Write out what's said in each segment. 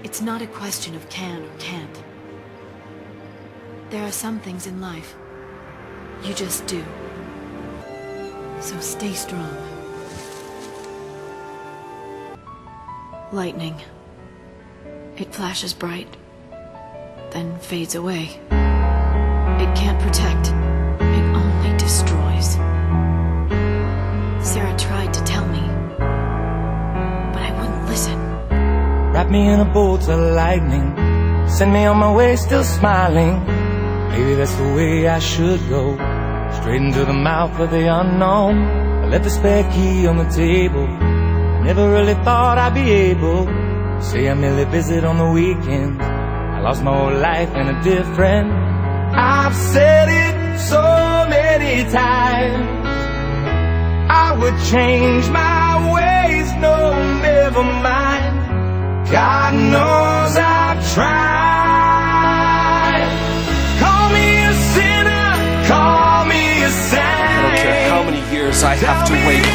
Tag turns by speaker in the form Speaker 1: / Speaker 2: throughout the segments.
Speaker 1: It's not a question of can or can't. There are some things in life you just do. So stay strong. Lightning. It flashes bright, then fades away. It can't protect. It only destroys. Sarah tried to tell me, but I wouldn't listen.
Speaker 2: Wrap me in a bolt of lightning, send me on my way still smiling. Maybe that's the way I should go, straight into the mouth of the unknown. I left the spare key on the table. I never really thought I'd be able to say I merely visit on the weekends. I lost my whole life in a different. I've said it so many times, I would change my ways, no, never mind. God knows I've tried. Call me a sinner, call me a saint.
Speaker 3: I don't care how many years I have to wait.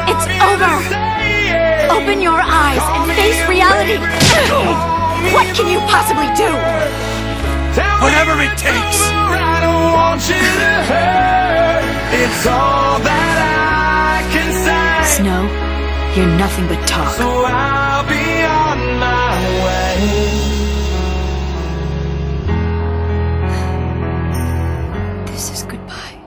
Speaker 1: It's over! Open your eyes and face reality! What can you possibly do?
Speaker 3: Whatever it takes!
Speaker 2: I don't want you to hurt. It's all that I can say.
Speaker 1: Snow, you're nothing but talk.
Speaker 2: So I'll be on my way.